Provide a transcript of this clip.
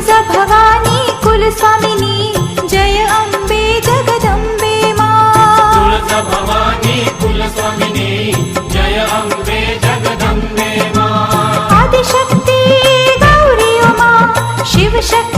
तुळजा भवानी कुलस्वामिनी जय अंबे जगदंबे मा तुळजा भवानी कुलस्वामिनी जय अंबे जगदंबे मा आदिशक्ती गौरी उमा शिवशक्ती